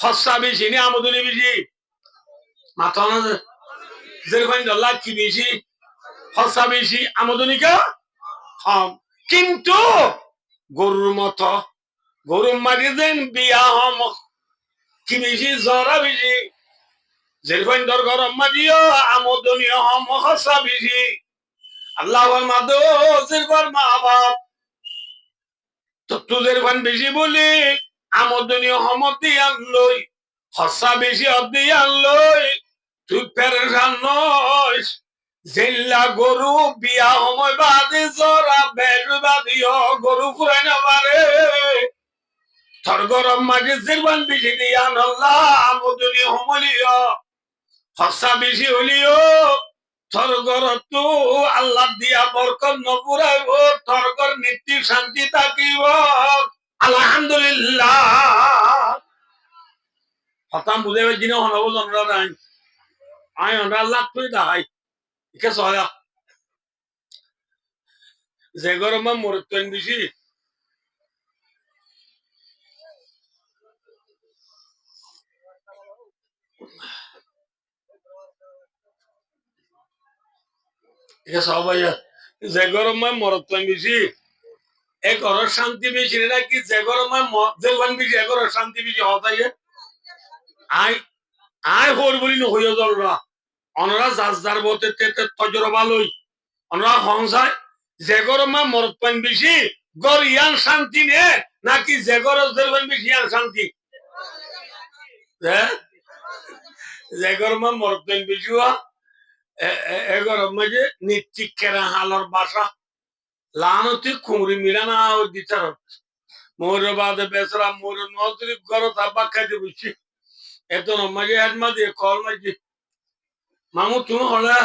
হসা বেশি নি আমদনি বেশি মাথা না যেরকম ডলার কি বেশি হসা বেশি আমদনিকা কম কিন্তু গরুর মতো গরুর মাঝে যেন বিয়া হম কি বেশি জরা বেশি যেরকম দর গরম মাঝিও আমদনীয় হম হসা বেশি আল্লাহ মাদো যেরকম মা বাপ তো তুদের ভান বেশি বলি আমদনীয় হম দিয়ে আনলই হসা বেশি দিয়ে আনলই তুই পেরেশান নইস জেল্লা গরু বিয়া সময় বাদে জরা বেশ বাদিও গরু ফুরাই না পারে তোর গরম মাঝে জিরবান বেশি দিয়া নল্লা আমদনীয় হমলিও হসা বেশি হলিও তোর ঘর তো আল্লাহ দিয়া বরকত নপুরাইব তোর ঘর নিত্য শান্তি থাকিব আলহামদুলিল্লাহ হতাম বুঝে জিনে হনব জনরা নাই আই অনরা আল্লাহ তুই দাই কে সয়া যে গরমে মরতেন বেশি কে সবাই যে গরমে মরতেন বেশি এ ঘরের শান্তি বেশি নাকি যে গরমে যে গরম বেশি এ ঘরের শান্তি বেশি হতাই আই আই হর বলি নহইয়া জলরা অনরা যার যার বতে তজরবা লই অনরা হংসায় যে গরমে মরতেন বেশি গর ইয়ান শান্তি নে নাকি যে গরম বেশি ইয়ান শান্তি যে গরমে মরতেন বেশি এ গরম মাঝে নিশ্চিত কেরা হালর বাসা লানতি কুমড়ি মিলানা দিতার মোর বাদে বেসরা মোর নজরি গর তাবা খাইতে বুঝছি এত মাঝে এক মাঝে কল মাঝে মামু তুমি হলে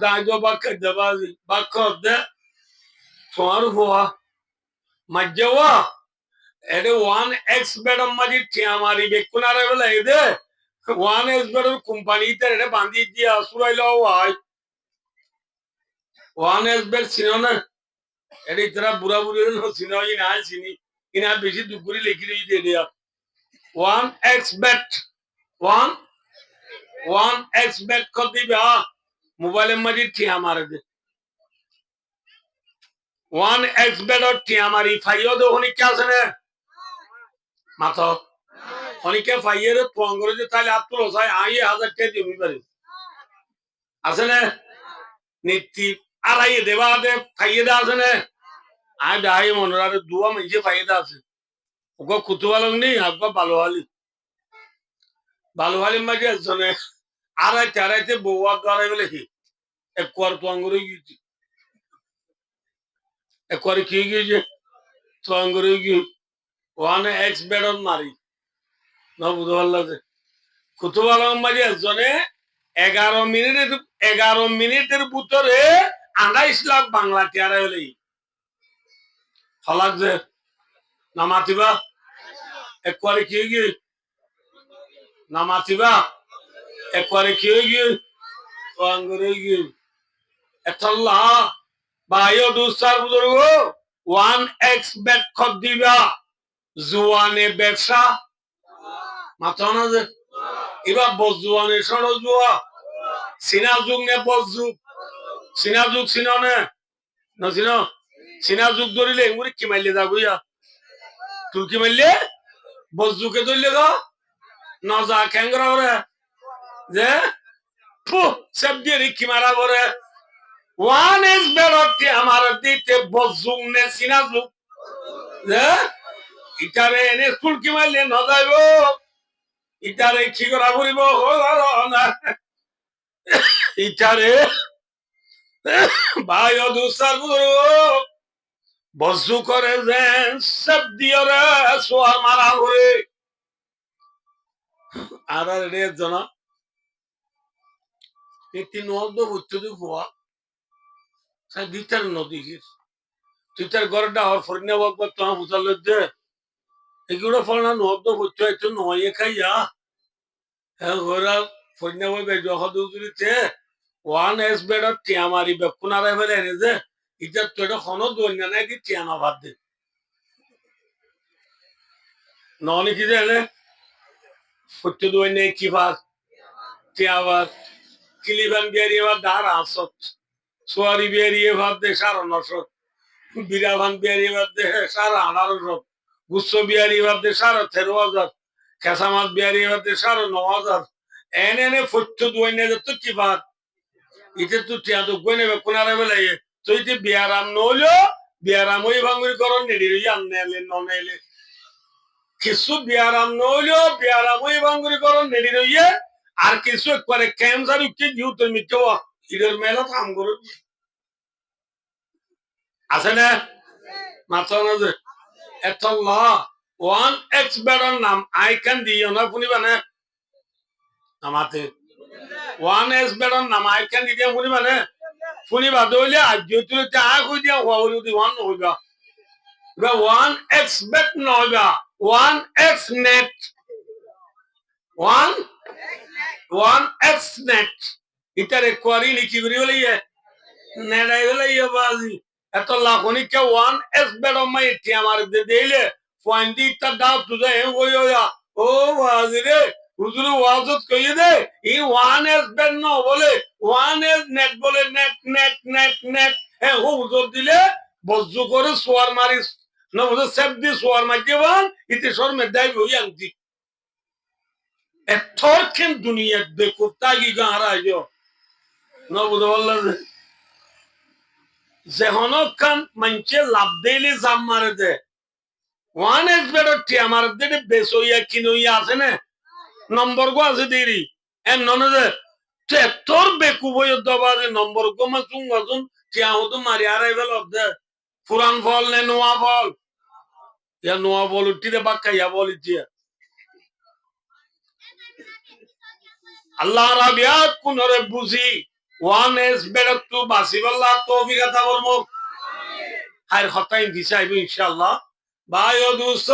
দাঁড়ো বাক্কা দেবাজি বাক্য দে তোমার হওয়া মাঝেওয়া এটা 1x বেডম মাঝে ঠিয়া মারি বেকুনারে বেলা এদে 1x বেডর কোম্পানিতে এটা বান্ধি দিয়া সুরাইল হয় 1x বেড ছিল না এটা ইতরা বুড়া বুড়ি ছিল না চিনি ইনা বেশি দুপুরি লিখি দিয়ে দেয়া 1x বেড 1x বেড কর দিবে মোবাইলের মাঝে ঠিয়া মারে দে 1x বেড আর ঠিয়া মারি ফাইও দো হনি কে আছে না মাথা হনিকে ফাইয়ের পঙ্গরে যে তাহলে আত্ম রসায় আইয়ে 1000 টাকা দিবি পারে আছে না নীতি আর আইয়ে দেবা দে ফাইয়ে আছে না আই দাই মনরারে দুয়া মিজে ফাইদা আছে ওগো কুতুয়ালং নেই আগবা ভালোহালি মাঝে জনে আড়াইতে বউয়া গড়াই বলে কি একবার পঙ্গরে গিয়েছি একবার কি গিয়েছে পঙ্গরে গিয়ে 1x বেডন মারি না বুঝতে পারলাম কুতুয়ালং মাঝে জনে 11 মিনিটের ভিতরে 28 লাখ বাংলা টিয়ারা হলে হলাক যে নামাতিবা একবারে কি গিয়ে নামাতিবা একবারে কি গিয়ে পঙ্গরে গিয়ে এতল্লা বায়ো দুসার বুজুর্গ 1x বেড খত দিবা জুয়ানে ব্যবসা মাথা না যে এবার বজুয়ানে সড় জুয়া সিনা যুগ নে বজুগ সিনা যুগ সিনা নে না সিনা যুগ ধরিলে এমনি কি মাইলে যা গুইয়া তুই কি মাইলে বজুকে ধরলে গা না যা ক্যাংরা ওরে যে ফু সব দিয়ে রিকি মারা বরে 1x বেরোতে আমার দিতে বজুগ নে সিনা যুগ যে ইটারে এনে স্কুল কি মাইলে না যাইব ইটারে কি করা ফুরিব না ইটারে ভাই দুসার গুরু বজু করে যে সব দিয়ে রে সোয়ার মারা ঘুরে আর রে জনা এই নদ হচ্ছে হওয়া দিতার নদী তুই তার ঘরটা আর ফরিনা বাবা তোমার বুঝাল যে এগুলো ফল না নদ হচ্ছে একটু নয় খাইয়া হ্যাঁ ঘোরা ফরিনা বাবা জহদুরিতে 1x বেডত টিয়া মারি বেকুনারে ফেলে এনে যে এটা তো এটা হনো দৈন্য নাকি টিয়া না বাদ দে ননি কি জানে ফুটতে দুই নেই কি ভাত টিয়াবার কিলিবান বিয়ারি এবার দাঁড় আসত সোয়ারি বিয়ারি এবার দে 950 বিরাভান বিয়ারি এবার দে 1850 গুচ্ছ বিয়ারি এবার দে 13,500 খেসামাত বিয়ারি এবার দে 9,500 এনে এনে ফুটতে দুই নেই তো কি ভাত ইতে তো টিয়া তো গনে কোনারে বেলাই তো ইতে বিয়ারাম নইলো বিয়ারাম ওই ভাঙুরি করন নেড়ি আনলে ননেলে কিছু বিয়ারাম নইলো বিয়ারাম ওই ভাঙুরি করন নেড়ি রইয়ে আর কিছু একবারে ক্যান্সার উঠে দিও তুমি কেউ ইদের মেলা কাম করো আছে না মাথা না যে এত ল ওয়ান এক্স বেড়ার নাম আই ক্যান দিও না শুনিবা না আমাতে ওয়ান এক্স বেড়ার নাম আই ক্যান দিতে শুনিবা না শুনিবা দইলে আজ তুই তা কই দিয়া হওয়া দি ওয়ান হইবা বা ওয়ান এক্স বেট নইবা one X net one X net ইটারে কোয়ারি লিখি করি বলে নেড়াই বলে বাজি এত লাখনি কে ওয়ান এক্স বেট মাই টি আমার দিলে পয়েন্ট ইটা দাও তুই হই ও বাজি রে হুজুর ওয়াজত কইয়ে দে ই ওয়ান এক্স বেট ন বলে ওয়ান এক্স নেট বলে নেট নেট নেট নেট হ্যাঁ হুজুর দিলে বজ্জু করে সোয়ার মারিস না হুজুর সেভ দি সোয়ার মাইকেবান ইতে সর মে দাই হই আনতি এথরকেন দুনিয়া দেখো তাগি গাঁরা আইও না বুঝাল্লা যেহনো কান মানছে লাভ দিলে জাম মারে দে ওয়ান এক্স বেডর টি আমার দে বেসইয়া কিনইয়া আছে না নম্বর গো আছে দেরি এন নন দে তোর বেকু বই দবা যে নম্বর গো মা চুং গজুন টিয়া হতো মারি আরাই বেল দে পুরান ফল নে নোয়া ফল ইয়া নোয়া ফল উঠি দে বাক্কা ইয়া বল ইতিয়া আল্লাহ রাবিয়া কুনরে বুঝি ওয়ান এস বেড়ে তু বাসিবাল্লাহ তৌফিক আতা করবো হার হতাই দিছে আইব ইনশাআল্লাহ ভাই ও দোস্ত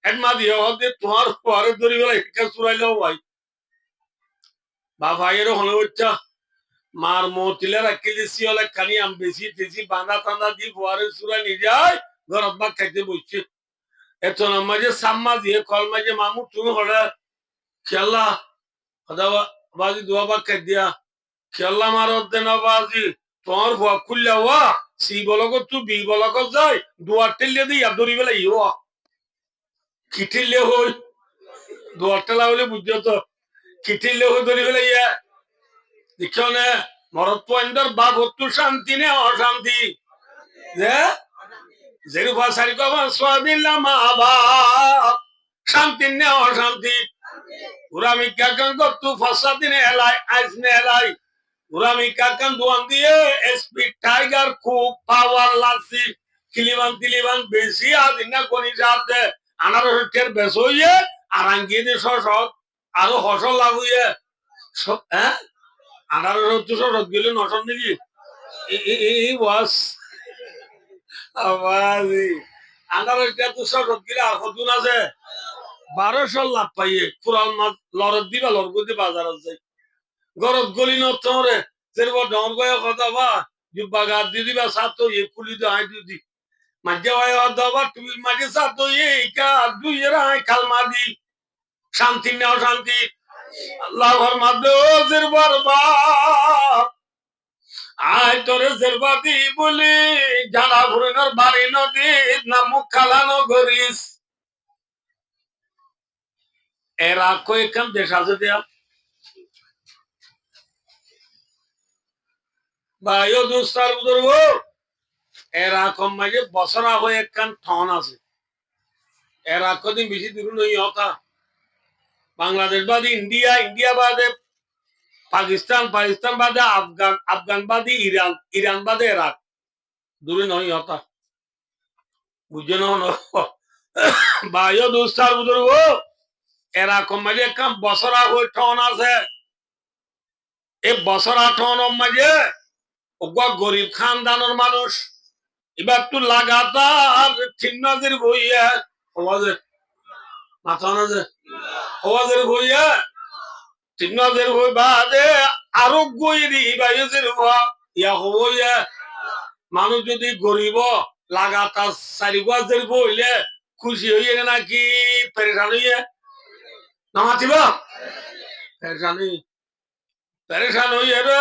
একমা দিয়ে হতে তোমার পরে ধরি বলে একটা চুরাইলেও ভাই বা ভাইয়ের হলো হচ্ছা মার মতিলে রাখি দিছি হলে খানি আম বেশি তেছি বাঁধা টান্দা দি পরে চুরাই নিয়ে যায় ঘর আব্বা খাইতে বসছে এত মাঝে সাম্মা দিয়ে কল মাঝে মামু তুমি হলে খেলা হদাবা বাজি দুয়া বা খাই দিয়া খেলা মারত দেন বাজি তোমার ভুয়া খুললে হওয়া সি বলক তু বি বলক যাই দুয়ার টেলিয়ে দিই আর ধরি বেলা ইয়া খিঠিলে হই দুয়ার টেলা হলে বুঝছো তো খিঠিলে হই ধরি বেলা ইয়া দেখছো না মরত পয়েন্টার বাপ হত্তু শান্তি নে অশান্তি যে যেরু ভাষারি কবা সোয়াবিল্লা মা বাপ শান্তি নে অশান্তি উরামি কাকান তু ফাঁসা দিনে এলাই আইস নে এলাই উরামি কাকান দোয়ান দিয়ে এসপি টাইগার খুব পাওয়ার লাগছি কিলিবান বেশি আদিনা কোনি যাতে আনার হচ্ছে বেশ হইয়ে আর আঙ্গিয়ে দিয়ে সব আরো হসল লাভ হইয়ে হ্যাঁ আনার হচ্ছে সব গেলে নসন নাকি এই বাস আবাজি আনার হচ্ছে তো সব গেলে আর কতদিন আছে 1200 লাভ পাইয়ে পুরান মাছ লড়ত দিবা লড়গুদি বাজারত যাই গরত গলি নরে যেরকম ডর গয়ে কথা বা জুব্বা গাছ দিয়ে দিবা সাত ইয়ে কুলি তো আই দিদি মাঝে হয় দবা তুমি মাঝে সাত ইয়ে কা দুই এরা আই খাল মাদি শান্তি নেও শান্তি আল্লাহ ঘর মাদে ও জেরবার বা আই তোরে জেরবাদি বলি জানা ভুরিনর বাড়ি নদী না মুখ খালানো গরিস এরা কয়েকখান দেশ আছে দেয়া ভাইও দুস্তার বুজুর্গ এরকম মাঝে বছরা হয়ে একখান ঠন আছে এরা কদিন বেশি দূর নই হতা বাংলাদেশ বাদে ইন্ডিয়া বাদে পাকিস্তান বাদে আফগান বাদে ইরান বাদে এরাক দূরে নই হতা বুঝছো না ভাইও দুস্তার বুজুর্গ এরকম মাঝে একখান বছরা হয়ে ঠন আছে এই বছরা ঠন মাঝে গরিব খানদানের মানুষ এবার তো লাগাতার ঠিকনাদের বইয়া হওয়াজের মাথা না যে হওয়াজের বইয়া ঠিকনাদের বই বাদে আরো গইরি বাইজের ইয়া হইয়া মানুষ যদি গরিব লাগাতার 4 বাজের বইলে খুশি হইয়ে নাকি পেরেশান হইয়ে নামাতিব পেরেশান হইয়ে পেরেশান হইয়ে রে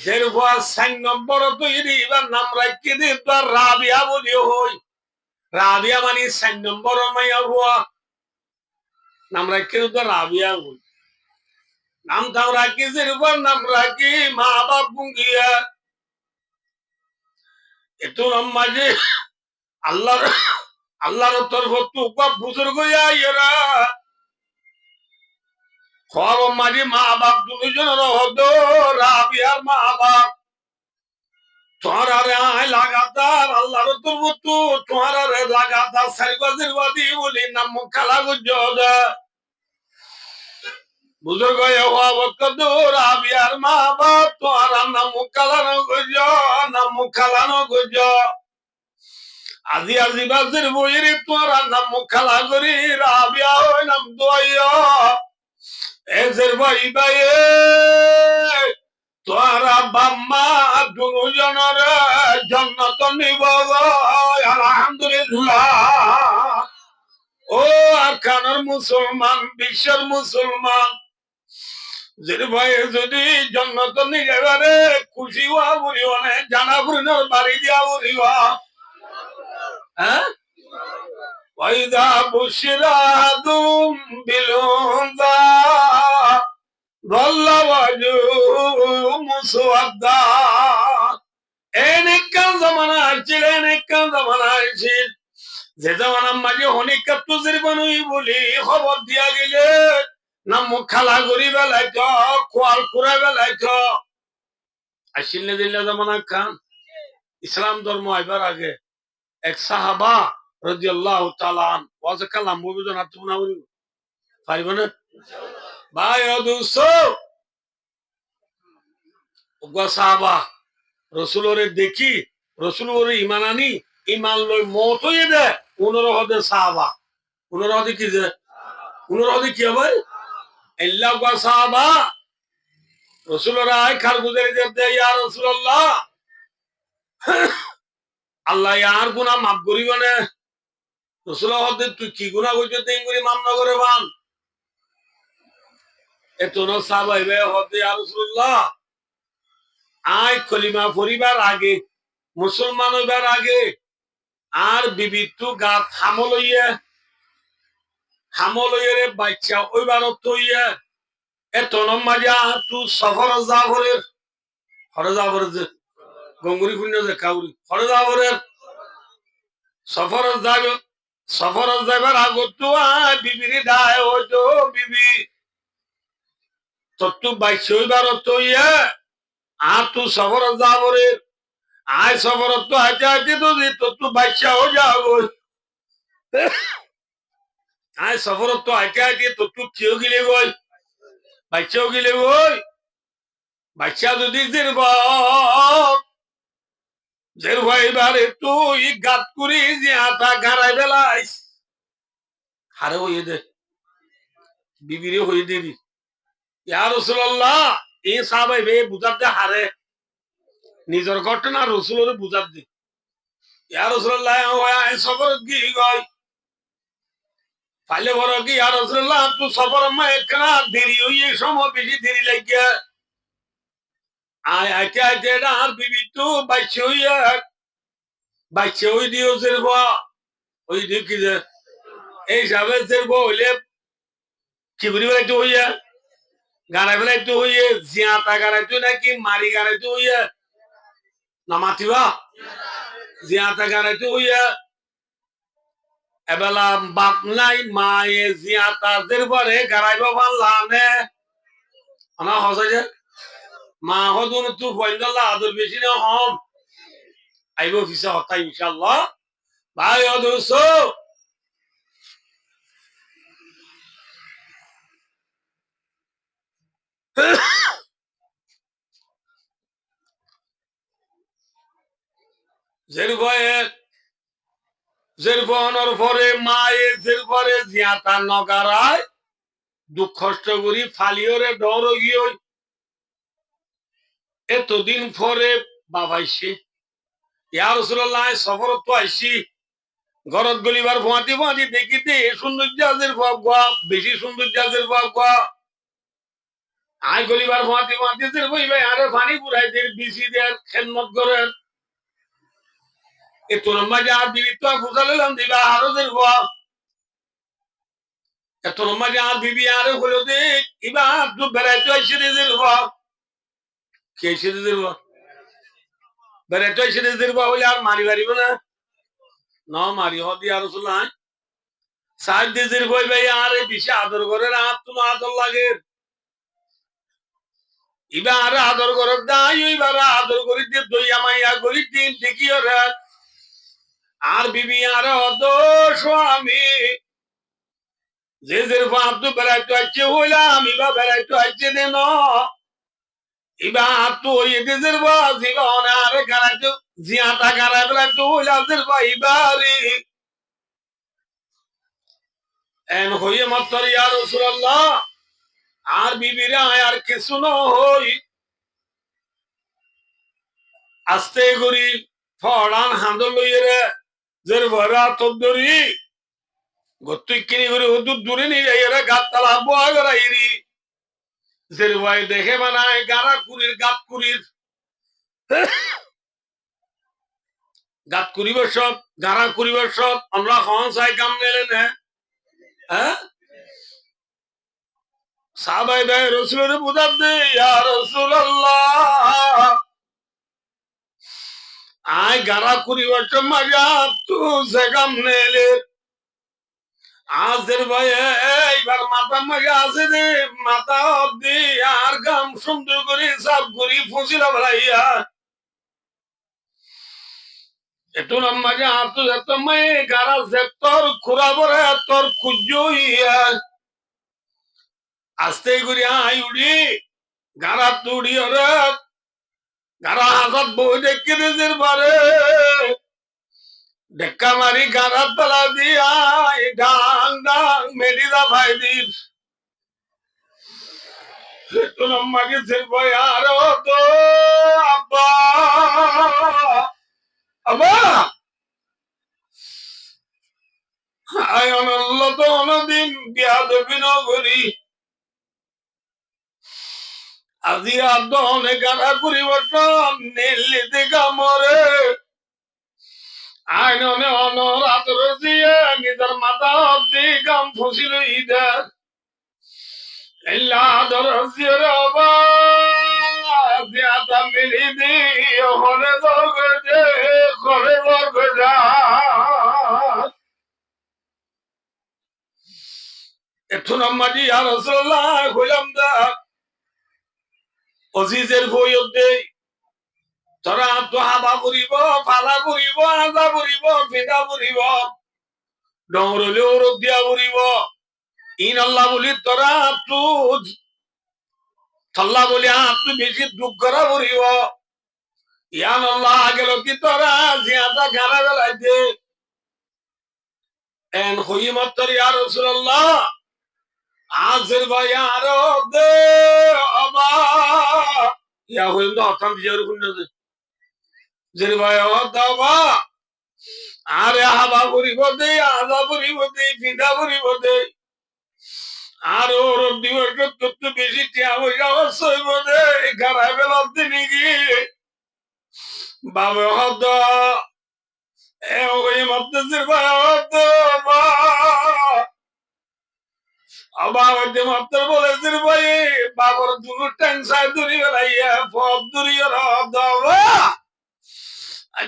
যেরকম 4 নম্বর তৈরি এবার নাম রাখি দি তোর রাবিয়া বলি হই রাবিয়া মানে 4 নম্বর মাইয়া হওয়া নাম রাখি তো রাবিয়া হই নাম তাও রাখি যেরকম নাম রাখি মা বাপ গুঙ্গিয়া এত নাম মাঝে আল্লাহর আল্লাহর তরফ তো বুজুর্গ এরা খবর মাঝে মা বাপ দুজনের হতো রাবিয়ার মা বাপ তোমার লাগাতার আল্লাহর তরফ তো তোমার লাগাতার সারিবাজির বাদী বলি নাম খেলা গুজর বুজুর্গ রাবিয়ার মা বাপ তোমার নাম খেলানো গুজ নাম খেলানো গুজ আজি আজি বাজির বইরে তোমার নাম খেলা করি রাবিয়া ওই নাম দোয়া এজের ভাই ভাই তোরা বাম্মা দুজনের জন্নত নিব আলহামদুলিল্লাহ ও আর খানের মুসলমান বিশ্বের মুসলমান যে ভাই যদি জন্নত নিয়ে যাবে খুশি হওয়া বুড়িও না জানা বুড়িনোর বাড়ি দিয়া বুড়িও হ্যাঁ ওইদা বুশিরাদুম বিলুন্দা ধল্লাবাজু মুসওয়াদা এনেকাল জামানা আছিল এনেকাল জামানা আছিল যে জামানার মাঝে অনেক কাতুজের বানুই বলি খবর দিয়া গেলে না মুখ খালা করি বেলাইত খোয়াল কুড়া বেলাইত আসিল না দিল্লা জামানা খান ইসলাম ধর্ম আইবার আগে এক সাহাবা রাদিয়াল্লাহু তাআলা আন ওয়াজ কালাম বুঝুন আর তুমি না পারিব না ভাই দোস্ত ওগা সাহাবা রসুলরে দেখি রসুল ওরে ইমান আনি ইমান লই মত হয়ে দে উনর হদে সাহাবা উনর হদে কি যে উনর হদে কি হবে আল্লাহ ওগা সাহাবা রসুলরা আয় খার গুজারি দে ইয়া রাসূলুল্লাহ আল্লাহ ইয়ার গুনাহ মাফ করিব না রসুল হদে তুই কি গুনাহ কইছ তেই করি মাফ না করে বান এতনো সাহাবা ইবে হদে ইয়া রাসূলুল্লাহ আয় কলিমা পরিবার আগে মুসলমান হইবার আগে আর বিবিতু গাত হামল হইয়ে বাচ্চা ওইবার হইয়া এত নমাজা তু সফর জাফরের হরে জাফরের যে গঙ্গুরি খুন্য যে কাউরি হরে জাফরের সফর যাইবার আগত তো বিবিরি দায় হইতো বিবি তত্তু বাচ্চা হইবার হইয়া আর তু সফর জাফরের আয় সফর তো হাইতে হাইতে তো তত্তু বাচ্চা হয়ে যাবো আয় সফর তো হাইতে হাইতে তত্তু কেউ গিলে গই বাচ্চাও গিলে গই বাচ্চা যদি জের ভাই এবারে তুই গাত করি যে আটা গাড়াই বেলাইস হারে হইয়ে দে বিবিরে হয়ে দেবি ইয়া রাসূলুল্লাহ এই সাহাবাই বে বুঝাতে হারে নিজের ঘটনা রসুলের বুঝাত দি ইয়া রাসূলুল্লাহ আয় সফর কি গই ফাইলে বড় কি ইয়া রাসূলুল্লাহ তু সফর মা একনা দেরি হইয়ে সময় বেশি দেরি লাগিয়া আয় আইতে আইতে আর বিবি তু বাচ্চা হই দিও জেরবা ওই দেখি যে এই যাবে জেরবা হইলে চিবরি বেলাইতে হইয়া গাড়াই বেলাইতে হইয়ে জিয়াতা গাড়াইতে নাকি মারি গাড়াইতে হইয়া না মাতিবা জিয়াতা গাড়াইতে হইয়া এবেলা বাপ নাই মায়ে জিয়াতা জেরবারে গাড়াইবা পারলা নে আনা হসাই যে মা হদুন তু পয়দাল্লাহ আদর বেশি না হম আইব ফিসা হতা ইনশাআল্লাহ ভাই অদুস জেরবনের পরে মায়ে জেরবরে জিয়াতা নগারায় দুঃখ কষ্ট করি ফালিওরে ডর গিয়ে এতদিন পরে বাবাইছে ইয়া রাসূলুল্লাহ সফর তো আইছি ঘরত গলিবার ফুয়াতি ফুয়াতি দেখিতে সৌন্দর্য আজের ফুয়া বেশি সৌন্দর্য আজের ফুয়া আই গলিবার ফুয়াতি ফুয়াতি বই ভাই আরে পানি পুরাই দের বিসি দের খেদমত করেন এ তোর মাঝে আর বিবি তো ফুসালাম দিবা আরো দের ফুয়া এ তোর মাঝে আর বিবি আরো হলো দে ইবা তো বেড়াইতে আইসে দের ফুয়া কে এসে দের ফুয়া বেড়াইতে আইসে দের ফুয়া হলে আর মারি পারিব না না মারি হদি আর শুনলাই সাইড দেশের বই ভাই আরে বেশি আদর করে রাত তোমার আদর লাগে ইবা আরে আদর করে দাই ওইবার আদর করি দিয়ে দইয়া মাইয়া করি দিন দেখি ওরা আর বিবি আরে অত স্বামী যে যে বাপ তো বেড়াইতে আসছে হইলাম ইবা বেড়াইতে আসছে দেন ইবা তো ওই দেশের বাস ইবা আরে গাড়াইতে জিয়াটা গাড়াই বেড়াইতে হইলাম ইবারে এন হইয়ে মাত্র ইয়া রাসূলুল্লাহ আর বিবিরা আর কিছু নই আস্তে করি ফড়ান হাঁদল লইয়ে জের ভরা তদ্দরি গত্তুই কিনি করে হুদুর দূরে নিয়ে যাই এরা গাত তালা বয় বেড়াইরি জের ভয় দেখে বানায় গারা কুড়ির গাত কুড়িব সব গারা কুড়িব সব আমরা খন চাই কাম নেলে না হ্যাঁ সাহাবাই ভাই রসুলের বুঝাব দে ইয়া রাসূলুল্লাহ আয় গারা কুড়িব সব মজা তু সে কাম নেলে আজের ভয়ে এইবার মাথা মাগে আছে রে মাথা অব্দি আর গাম সুন্দর করে সাফ করি ফুসিলা বেড়াইয়া একটু মাঝে হাত যেত মায়ে গারা যে তোর খুরা বরে তোর খুঁজইয়া আস্তে করে আই উড়ি গারা তুড়ি ওরে গারা হাজার বই দেখে নিজের বারে ঢেক্কা মারি গারা তলা দিয়া ডাং ডাং মেডিদা ভাই দিস মাকে ভয় আর তো আব্বা আব্বা আল্লাহ তো অনদিন বিয়া দেবি নগরী আজি আব্দ অনেক গাড়া পরিবর্তন নীলি দিকা মরে আইন অনে অনর আদর দিয়ে নিজের মাথা অব্দি গাম ফসিল ইদার আদর দিয়ে বাবা জিয়াদা মিলি দিয়ে হলে দগজে করে দগজা একটু নাম্মাজি আর রাসূলুল্লাহ কইলাম দা অজিজের বইতে তোরা তো হাবা করিব ফালা করিব আজা করিব ফিদা করিব ডংরলে ওরদ দিয়া করিব ইন আল্লাহ বলি তোরা তু থাল্লা বলি আপনি বেশি দুঃখ করা করিব ইয়ান আল্লাহ গেল কি তোরা জিয়াদা গারা বেলাইতে এন হই মাত্র ইয়া রাসূলুল্লাহ আজের ভাই আরো দে আবা ইয়া হইল তো অথাম জিয়ার কুন্ডে জের ভাই দাবা আরে হাবা করিব দে আজা করিব দে ফিদা করিব দে আর ওর দিবস কত বেশি টিয়া পয়সা হইব দে গারাই বেলা দিনি কি বাবা হদ এ ওই মাদ্রাসের ভাই হদ বা আবার ওই মাত্র বলেছেন ভাই বাবার দুটো টেনশন দূরি বেলাইয়া ফব দূরি দাবা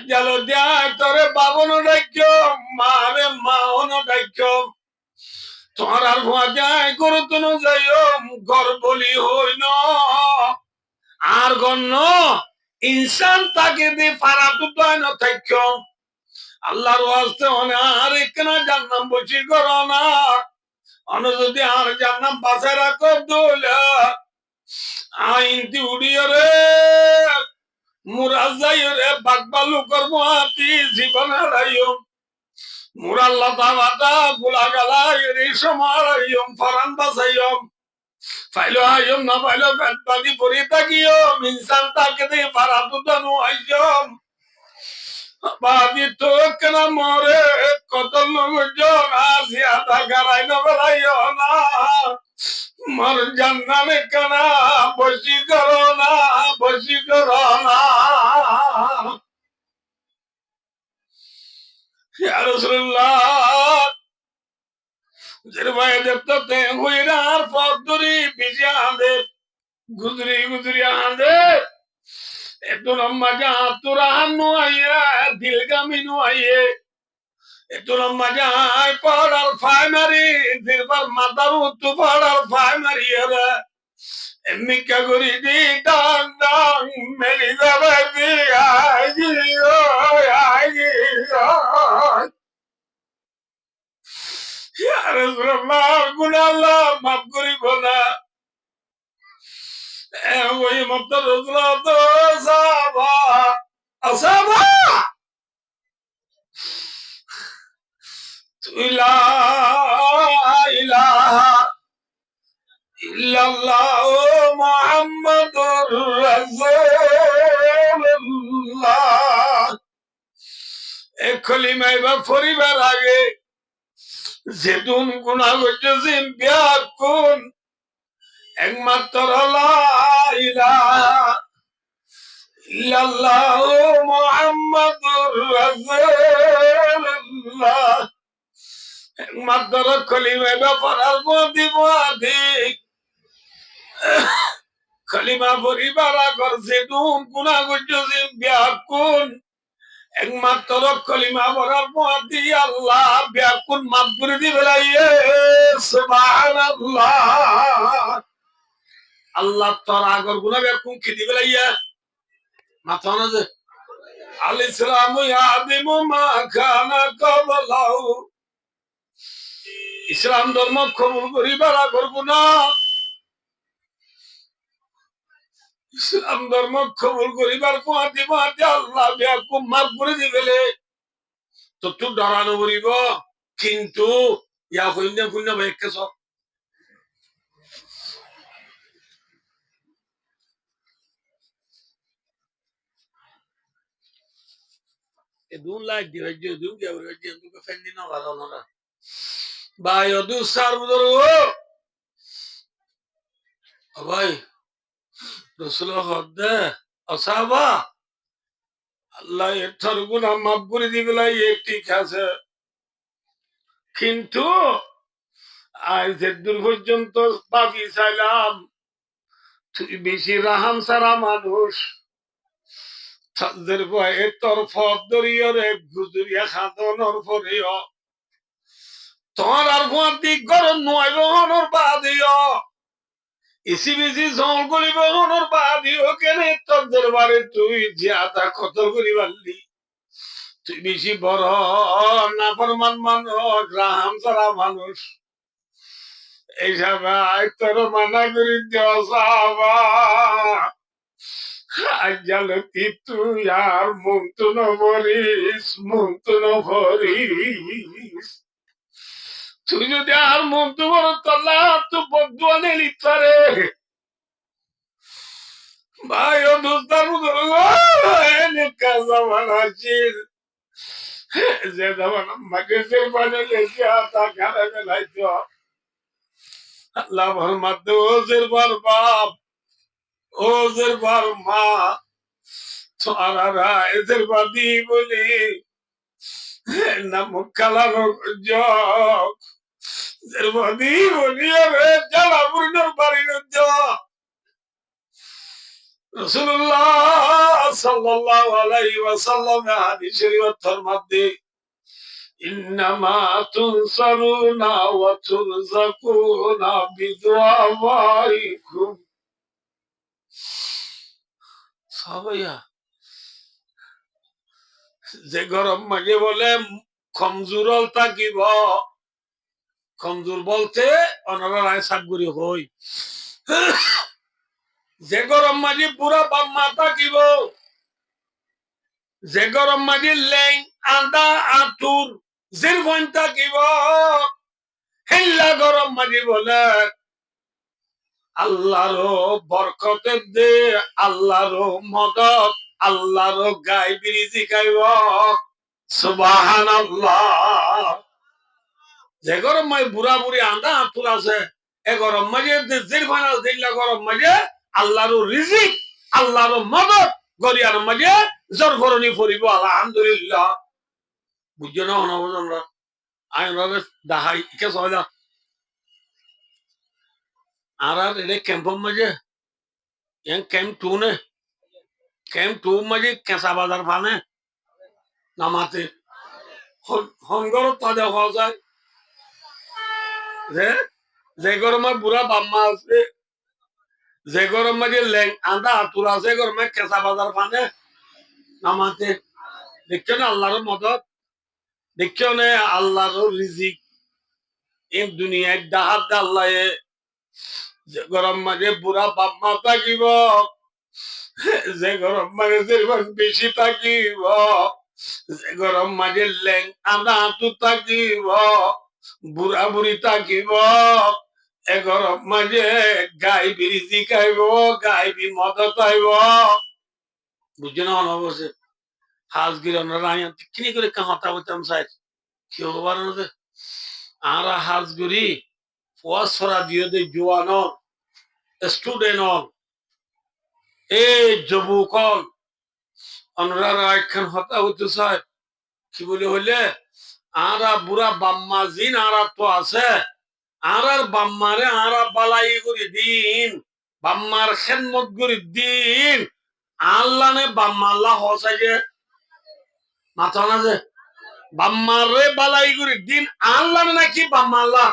জালো দিয়া তোরে বাবনও ডাক্য মারে মাওনও ডাক্য তোমার আর ভুয়া যায় গরু তো যাইও ঘর বলি হই ন আর গণ্য ইনসান তাকে দি ফারা দুটাই ন থাক্য আল্লাহর ওয়াস্তে অনে আর একনা জান্নাম বসি করো না অন যদি আর জান্নাম বাসায় রাখো দোলা আইনটি উড়িয়ে রে মুরাজাই রে বাগবালু কর্ম আতি জীবন হারাইও মুরাল্লাহ তাওয়াতা গুলা গালা এরি সমারাইও ফারান বাসাইও ফাইলো আইও না ফাইলো বাদি পরি তাকিও ইনসান তাকে দে ফারাতু দানু আইও বাদি তো কেন মরে কত লোকজন আসিয়া গারাই না বেলাইও না মর জান্নানে কেন বসি করো না বসি করো না ইয়া রাসূলুল্লাহ যেরবাই দেখতে হইরার ফদরি বিজে আঁদে গুজরি গুজরি আঁদে এতো লম্বা যা তোরা হান্নু আইয়া দিলগামি নু আইয়ে এতো লম্বা যা পড়ার ফাইমারি দিলবার মাতার উত্তু পড়ার ফাইমারি এরা এমনি কা করি দি ডাং ডাং মেলি যাবে দি আজি ও আজি ও ইয়া রাসূলুল্লাহ গুনাহ আল্লাহ মাফ করিব না ওই মত রাসূলুল্লাহ তো সাহাবা আসাবা লা ইলাহা ইল্লাল্লাহ মুহাম্মাদুর রাসূলুল্লাহ এই কলিমা এবার পরিবার আগে যেদিন গুনাহ করতেছেন ব্যাকুন একমাত্র লা ইলাহা ইল্লাল্লাহ মুহাম্মাদুর রাসূলুল্লাহ একমাত্র কলিমা ব্যাপার দিব আধিক কলিমা পরিবার করছে দুন গুনাহ করতেছেন ব্যাকুন একমাত্র কলিমা বলার মধ্যে আল্লাহ ব্যাকুন মাফ করে দিবে সুবহানাল্লাহ আল্লাহ তোর আগর গুনাহ ব্যাকুন কি দিবে লাইয়া মাথা না যে আল ইসলাম ইয়াদিমু মা কানা ক্বাবলাহু ইসলাম ধর্ম কবুল করিবার আগর গুনাহ ইসলাম ধর্ম কবুল করিবার মধ্যে আল্লাহ ব্যাকুন মাফ করে দিবে তো তুই ডরানো করিব কিন্তু ইয়া কইনা কইনা ভাইকেছ এ দুন লাইক দিবে যে দুন কে বলে যে তুই ফেন্দি না ভালো না ভাই অদু সার বুদর ও ভাই রাসূল হদ্দে আসাবা আল্লাহ এর গুনাহ মাফ করে দিবে লাই ঠিক আছে কিন্তু আজ দূর পর্যন্ত বাকি চাইলাম তুই বেশি রাহাম সারা মানুষ তাদের ভয়ে তোর ফদ দরিয় রে গুজরিয়া খাদনর পরেও তোর আর গুয়াতি গরম নয় বহনর বাদিও ইসি বিসি জল গলিব হনর বাদিও কেনে তোর দরবারে তুই জিয়াদা কতল করি পারলি তুই বেশি বড় না ফরমান মানুষ রাহাম সারা মানুষ এই সবাই তোর মানা করি দেওয়া সাহাবা আজ্জালতি তুই আর মুন্তু নভরিস তুই যদি আর মুন্তু বড় তল্লা তো বদুয়া নেলি তারে ভাই ও দোস্তার এনে কাজা বানাচ্ছিস যে জামানা মাগেজের বানালে সে আতা খারাপ লাইতো আল্লাহ মোহাম্মদ ওজের বার বাপ ওজের বার মা তোরা এদের বাদি বলি না মুখালানো যোগ এদের বাদি বলি রে জ্বালা পূর্ণর বাড়ির রাসূলুল্লাহ সাল্লাল্লাহু আলাইহি ওয়াসাল্লাম হাদিস শরীফের মধ্যে ইন্নামা তুনসারুনা ওয়া তুরযাকুনা বিদুআইকুম সাহাবায়া যে গরম মাঝে বলে কমজোর থাকিব কমজোর বলতে অনারায় সাবগুরি হই যে গরম মাঝে পুরা বাম্মা থাকিব যে গরম মাঝে লেং আন্দা আতুর জির ভন থাকিব হেল্লা গরম মাঝে বলে আল্লাহর বরকতের দে আল্লাহর মদত আল্লাহর গায়বী রিজিক আইব সুবহানাল্লাহ যে গরম মাই বুড়া বুড়ি আন্দা আতুল আছে এ গরম মাঝে দেশের ফানা দিল্লা গরম মাঝে আল্লাহর রিজিক আল্লাহর মদদ গরিয়ার মাঝে জরফরনি ফরিব আলহামদুলিল্লাহ বুঝছো না অনবজনরা আমি ভাবে দাহাই কে সহজা আর এটা ক্যাম্পের মাঝে ক্যাম্প টু নে ক্যাম্প টু মাঝে কেঁচা বাজার ফানে নামাতে হংগর তাজা হওয়া যায় যে যে গরমে বুড়া বাম্মা আছে যে গরম মাঝে ল্যাং আন্দা আতুর আছে গরমে কেঁচা বাজার ফানে নামাতে দেখছো না আল্লাহর মদত দেখছো না আল্লাহর রিজিক এই দুনিয়ায় ডাহাত আল্লাহ যে গরম মাঝে বুড়া বাম্মা থাকিব যে গরম মাঝে যেরকম বেশি থাকিব যে গরম মাঝে ল্যাং আন্দা আতু থাকিব বুড়া বুড়ি থাকিব এ গরম মাঝে গাই বিরিজি খাইব গাই বি মদত আইব বুঝছো না অনবসে হাজ গিরনরা আইন কিনি করে কাহতা হইতাম চাই কি হবার আর হাজ গরি ফসরা দিয়ে দে জোয়ান স্টুডেন্ট এই যুবকল অনরারা একখান হতা হইতে চাই কি বলে হইলে আরা বুড়া বাম্মা জিন আরা তো আছে আর বাম্মারে আরা বালাই করে দিন বাম্মার খেদমত করে দিন আল্লাহ নে বাম্মা আল্লাহ হসাইছে মাথা না যে বাম্মারে বালাই করে দিন আল্লাহ নাকি বাম্মা আল্লাহ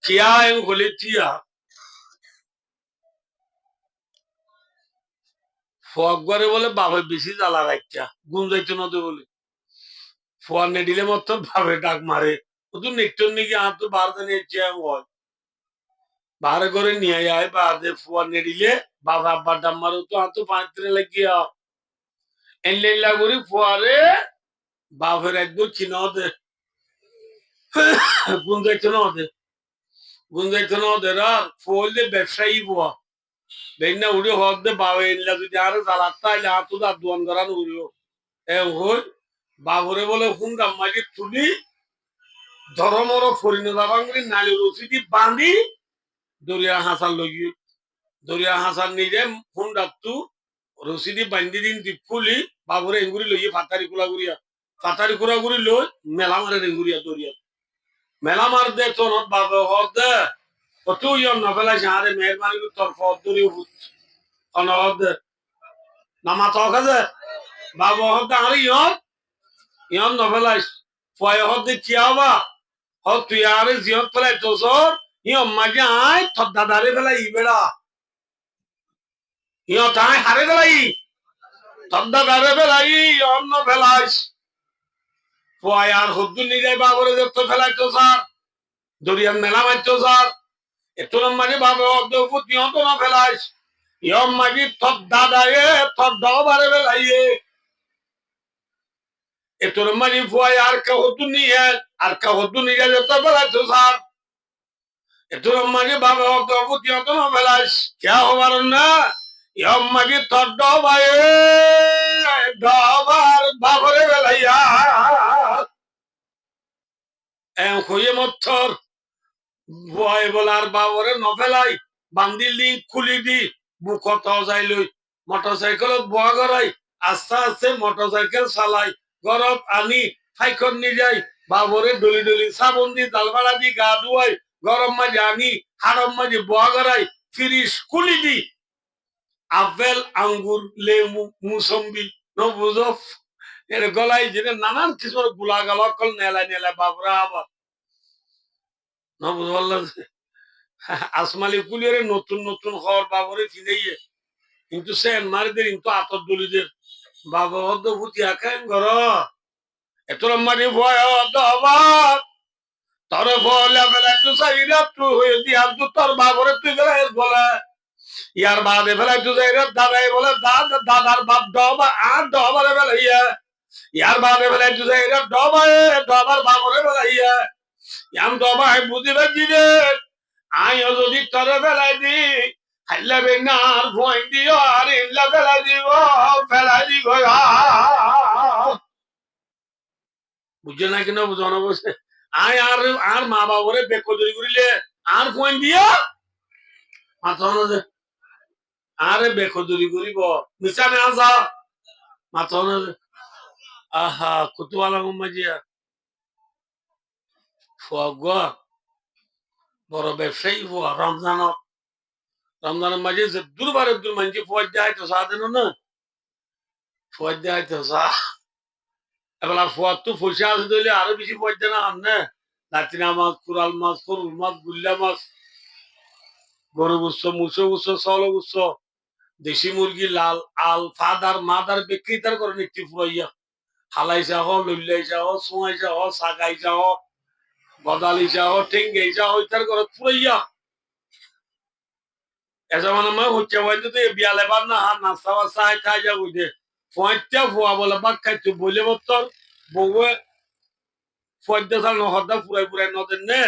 কিয়া এম বলে টিয়া ফকবারে বলে বাবা বেশি জ্বালা রাখা গুম যাইতো না তো বলে ফোয়ার নে দিলে মতো ভাবে ডাক মারে ও তো নেকটর নাকি আর তো বার জানিয়ে হয় বারে করে নিয়ে যায় বাদে ফুয়ার নে দিলে বাবা আব্বার ডাম মারো তো আর তো পাঁচরে লাগিয়া এনলেলা করি ফুয়ারে বাপের একবার কিনা দে গুন যাইতো না ওদের গুন যাইতো না ওদের আর ফুয়ালে ব্যবসায়ী বুয়া বেন্না উড়ে হক দে বাবা এনলা যদি আর জ্বালাতা আইলে আর তো তার দোয়ান করান উড়িও এ হই বাবরে বলে হুন গাম্মাকে তুলি ধরমর ফরিনে দাবাঙ্গি নালি রসিদি বাঁধি দরিয়া হাসার লগি দরিয়া হাসার নিয়ে হুন ডাকতু রসিদি বান্ধি দিন ফুলি বাবরে এঙ্গুরি লইয়ে ফাতারি কুলা গুড়ি লই মেলা মারে এঙ্গুরিয়া দরিয়া মেলা মার দে তোর বাবা হর দে কত ইয়ন নফেলাইছে আরে মেহরবানি তোর ফদ দরিয়া অনহদ দে নামা তক আছে বাবা হর দে আরে ইয়ন নফেলাইছ ফয় হর দে কি হবা হর তুই আরে জিয়ত ফেলাই তোর ইয়ন মাঝে আয় তোর দাদারে ফেলাই বেড়া ইয়ন তাই হারে ফেলাই তোর দাদারে ফেলাই অন্য ফেলাইস ফয় আর হদ্দুর নিয়ে যাই বাবরে যে তো ফেলাই তো স্যার দরিয়ার মেলা মারতো স্যার এত মাঝে বাবা অর্ধ ইয়ন তো না ফেলাইস ইয়ন মাঝে তোর দাদারে তোর ডবারে ফেলাইয়ে এত মাঝে ফয় আর কা হদ্দুর নিয়ে আর কা হদ্দুর নিয়ে যাই তো ফেলাইতো স্যার এত মাঝে বাবা অর্ধ ইয়ন তো না ফেলাইস কে হবার না ইয়ন মাঝে তোর ডবারে ডবার বাবরে ফেলাইয়া হয়ে মথর ভয় বলার বাবরে নফেলাই বান্দিল দি খুলি দি বুকত যাই লই মোটরসাইকেলত বয়া করাই আস্তে আস্তে মোটরসাইকেল চালাই গরত আনি ফাইখন নি যাই বাবরে ডলি ডলি সাবন দি দালবালা দি গা ধুয়াই গরম মাঝে আনি হারম মাঝে বয়া করাই ফিরিস কুলি দি আপেল আঙ্গুর লেমু মুসম্বি বুঝো এর গলাই যেটা নানান কিছু গুলা গাল কল নেলা নেলা বাবরা আবার আসমালি কুলিয়ারে নতুন নতুন হওয়ার বাবরে ফিরাইয়ে কিন্তু সেন মারিদের কিন্তু আতর দলিদের বাবা হদ্দ ভুতি আঁকেন ঘর এত মারি ভয় অবাক তরে বলে বেলা একটু চাইরা তুই হয়ে দিয়া তোর বাবরে তুই বেলা বলে ইয়ার বাদে ফেলা একটু চাইরা দাদাই বলে দাদার বাপ ডবা আর ডবারে বেলা ইয়ার বাদে ফেলা একটু চাইরা ডবার বাবরে বেলা ইয়াম ডবা বুঝি পারছি রে আইও যদি তরে বেলাই দি হাইলাবে না আর ভয় দিও আর ইল্লা ফেলা দিব বুঝছো না কিনা বুঝো না বসে আয় আর আর মা বাবরে বেকদরি করিলে আর ফোন দিয়া মাথা না আরে বেকদরি করিব মিশানে আসা মাথা না আহা কুতুয়ালা মাজিয়া ফুয়া বড় ব্যবসায়ী ফুয়া রমজানের মাঝে যে দুর্বারে দূর মানছি ফুয়ার দেয় তো সাথে না ফুয়ার দেয় তো সা এবার ফুয়ার তো পয়সা আছে দিলে আরো বেশি ফুয়ার দেয় না আনে লাতিনা মাছ কুরাল মাছ করুল মাছ গুল্লা মাছ গরু গুচ্ছ মুসো গুচ্ছ সল গুচ্ছ দেশি মুরগি লাল আল ফাদার মাদার বিক্রিতার করে নিচ্ছি ফুরাইয়া হালাইসা হ লইলাইসা হ সোয়াইসা হ সাগাইসা হ গদালিসা হ ঠেঙ্গাইসা হ ইতার করে ফুরাইয়া এসা মানে মই হচ্ছে হয়তো তো বিয়ালে বার না হার নাস্তা বাস্তা হাই খাই যা বুঝে ফয়টা ফুয়া বলে বাক খাইছো বলে বত্তর বউয়ে ফয়টা সাল হদ্দা ফুরাই ফুরাই নদের নে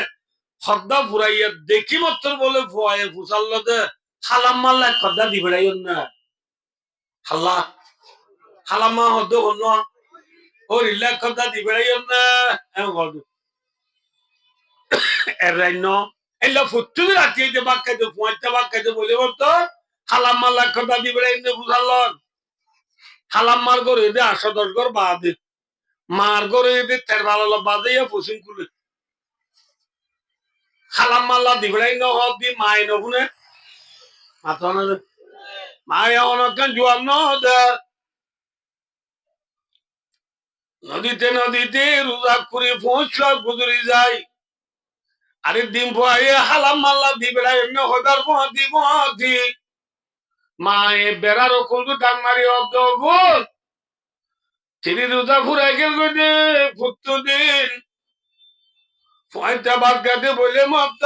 হদ্দা ফুরাইয়া দেখি মত্তর বলে ফুয়ায় ফুসাল দে হালাম মাল্লা খদ্দা দি বেড়াই না হাল্লা হালামা হদ্দ হল ও রিল্লা খদ্দা দি বেড়াই না এরাইন এলা ফুটু রাখি যে বাক খাইছো ফয়টা বাক খাইছো বলে বত্তর হালাম মাল্লা খদ্দা দি বেড়াই না ফুসাল হালাম মার করে এদের 8-10 ঘর বাদে মার করে এদের 13 বাদে পশ্চিম খুলে খালাম মাল্লা দিবড়াই ন হক দি মাই নগুনে মাথা না মায় অনকান জোয়াল ন নদীতে নদীতে রোজা করে পৌঁছলা গুজরি যায় আরে ডিম ভয়ে হালাম মাল্লা দিবড়াই ন হদার দি মায়ে বেড়ার কোন ডান মারি অব্দ গোল তিনি রোজা ফুরাই গেল গনে ফুটতো দিন পয়টা বাদ গাতে বলে মত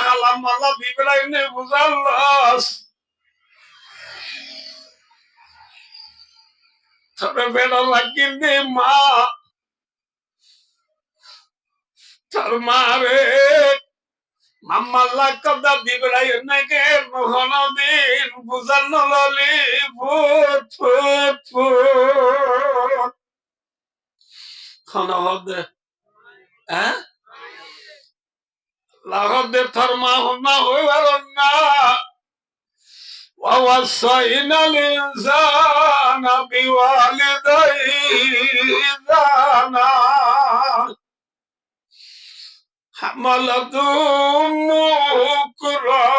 হালাম মাল্লা দিবড়াই নে বুঝাল্লাস তবে বেড়া লাগিল দে মা তার মারে মাম্মাল্লা কদা দিবড়াই নাকি মহন দিন বুঝান ললি ফুট ফুট ফুট খানা হবে হ্যাঁ লাহবে থরমা হনা হইবার না ووصينا الإنسان بوالديه إحسانا حملته أمه كرها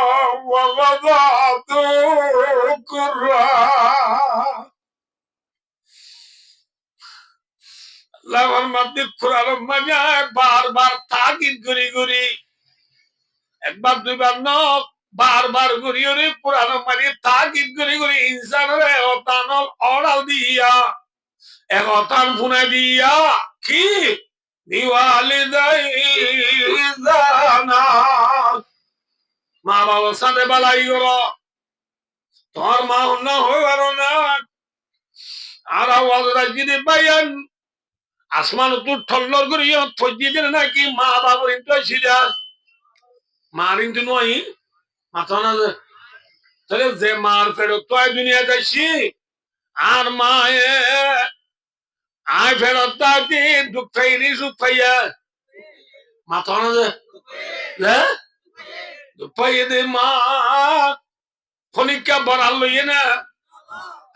ووضعته كرها লাভার মধ্যে কোরআন মানে বারবার তাকিদ করি করি একবার দুইবার ন বারবার করি করি কোরআন মানে তাকিদ করি করি ইনসানের অতানল অড়াল দিয়া এক অতান ফুনাই দিয়া কি মা বাবার সাথে বালাই করো তোমার মা না হয়ে পারো না আর আওয়াজ রাজি পাইয়ান আসমান তুই ঠল্লর করি থজি দিলে নাকি মা বাবার ইন্টু সিরা মার ইন্টু নয় মাথা না তাহলে যে মার ফেরত তো দুনিয়া যাইছি আর মায়ে আয় ফেরত তাকে দুঃখ খাইনি সুখ খাইয়া মাথা না দুঃখ দে মা খনিকা বড়াল লইয়ে না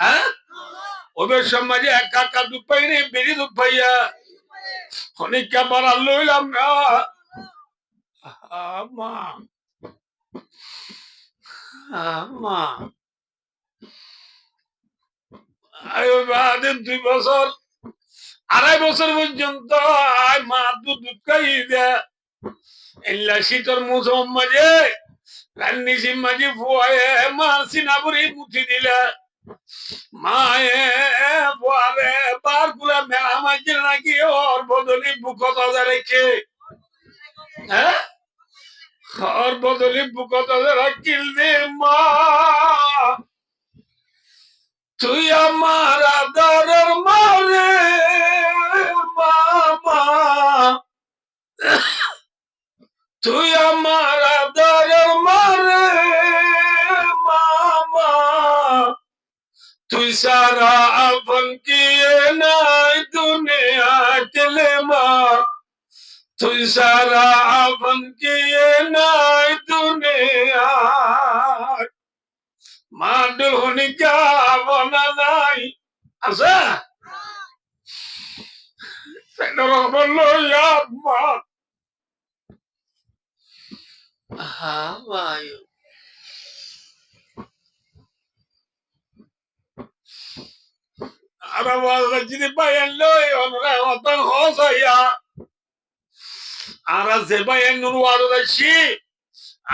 হ্যাঁ ওদের সমাজে একা একা দুঃখ পাইনি বেরি দুঃখ পাইয়া খনিকা বড়াল লইলাম না মা মা 2 বছর 2.5 বছর পর্যন্ত মা দুধ খাই দেয় এল্লা শীতর মৌসুম মাঝে রান্নিসিম মাঝে ফুয়ে মা সিনাপুরি মুঠি দিলে মায়ে বলে বার গুলা মেলা মাঝে নাকি ওর বদলি বুকত রেখে হ্যাঁ ওর বদলি বুকত রাখিল দে মা তুই আমার আদরের মারে মামা তুই আমার আদরের মারে মা সারা ফনকিয়ে নাই দুনিয়া কেলেমা তুই সারা ফনকিয়ে নাই দুনিয়া মাডুনি যাবনা নাই আছে সেটা বললো আম্মা ভাই ara wala jini bayan loy onra watan hosaya ara ze bayan nur wala shi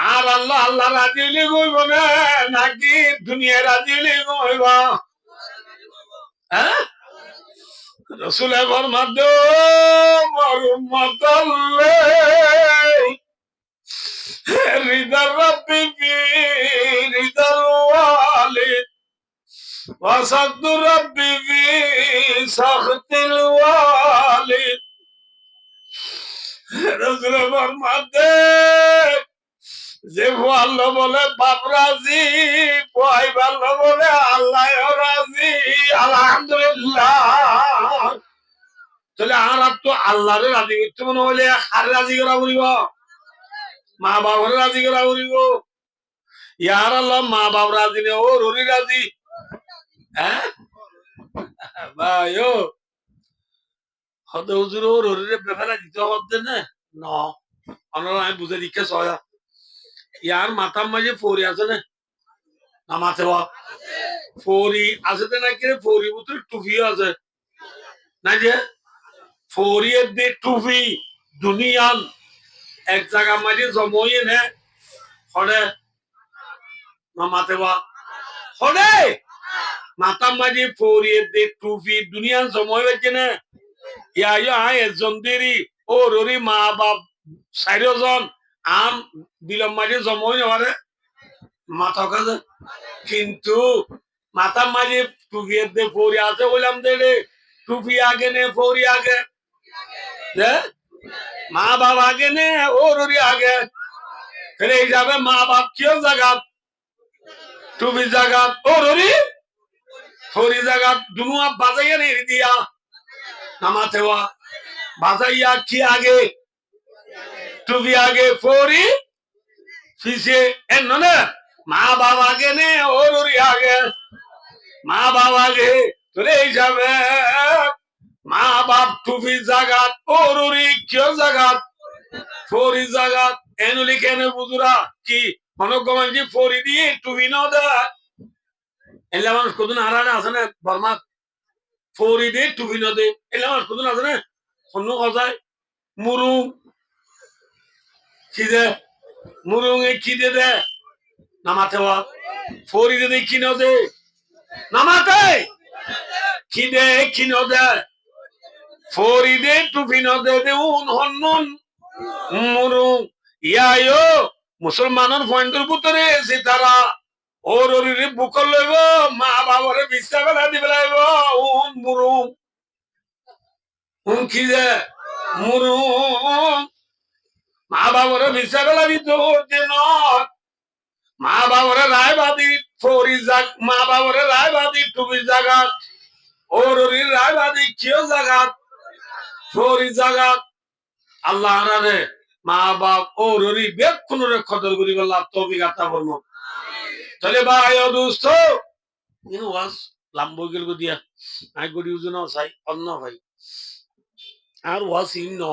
আর আল্লাহ আল্লাহ রাজিলি গইব না নাকি দুনিয়া রাজিলি গইব হ্যাঁ রাসূলের ফরমাদো মরুমতাল্লে রিদা রাব্বি ফি রিদাল ওয়ালিদ ওয়াসাদু রাব্বি ফি সাখতিল ওয়ালিদ রাসূলের ফরমাদে যে আল্লাহ বলে বাপ রাজি পয় ভালো বলে আল্লাহ রাজি আলহামদুলিল্লাহ তাহলে আর তো আল্লাহরে রাজি করতে মনে হলে আর রাজি করা বলিব মা বাবার রাজি করা বলিব ইয়ার আল্লাহ মা বাপ রাজি নে ও রুরি রাজি হ্যাঁ ভাই ও হতে হুজুর ও রুরিরে বেফালা দিতে হতে না ন অনরা আমি বুঝে দিকে সয়া ইয়ার মাথার মাঝে ফোরি আছে না না মাথে ফোরি আছে তো নাকি ফোরি ভিতরে টুপি আছে না যে ফোরি দে টুপি দুনিয়ান এক জায়গা মাঝে জমইয়ে নে হরে না মাথে হরে মাথার মাঝে ফোরি দে টুপি দুনিয়ান জমই হচ্ছে না ইয়া ইয়া একজন দেরি ও ররি মা বাপ 4 জন আম বিলম মাঝে জমই হরে মাথা কাজে কিন্তু মাথার মাঝে টুপি দে ফোরি আছে বললাম দে টুপি আগে নে ফোরি আগে মা বাপ আগে নে ও রুরি আগে ফেরে যাবে মা বাপ কেউ জাগাত টুপি জাগাত ও রুরি ফোরি জাগাত দুনুয়া বাজাইয়া নে দিয়া নামাতে ওয়া বাজাইয়া কি আগে টুপি আগে ফোরি ফিসে এন না মা বাপ আগে নে ও রুরি আগে মা বাপ আগে তোরে যাবে মা বাপ টুপি জাগাত ও রুরি কেউ জাগাত ফোরি জাগাত এনুলি কেন বুজুরা কি মনগমন জি ফোরি দিয়ে টুপি ন দা এলা মানুষ কতদিন হারানে আছে না বর্মা ফোরি দিয়ে টুপি ন দে এলা মানুষ কতদিন আছে না অন্য কথায় মুরুং কি দে মুরুং এ কি দে দে নামাতে ওয়া ফোরি দে কি ন দে নামাতে কি দে কি ন দে ফোরি দে টুপি ন দে দে উন হন্নুন মুরুং ইয়ায়ো মুসলমানের পয়েন্টের ভিতরে এসে তারা ওর ওরিরে বুকল লইব মা বাবারে বিশ্বাস বেলা দিবে লাইব উন মুরুং কি যে মুরুং মা বাবারে বিশ্বাস বেলা দিত দিন মা বাবারে রায়বাদী ফৌরি জাগ মা বাবারে রায়বাদী টুবি জাগাত ওর ওরির রায়বাদী কেউ জাগাত ফৌরি জাগাত আল্লাহ রে মা বাপ ও ররি বেক্ষণরে খদর করি বললাম তৌফিক আতা করবো তাহলে ভাই ও দোস্ত ইনো ওয়াজ লাম্বগিল গো দিয়া আই গডি উজনা চাই অন্য ভাই আর ওয়াজ ইন ন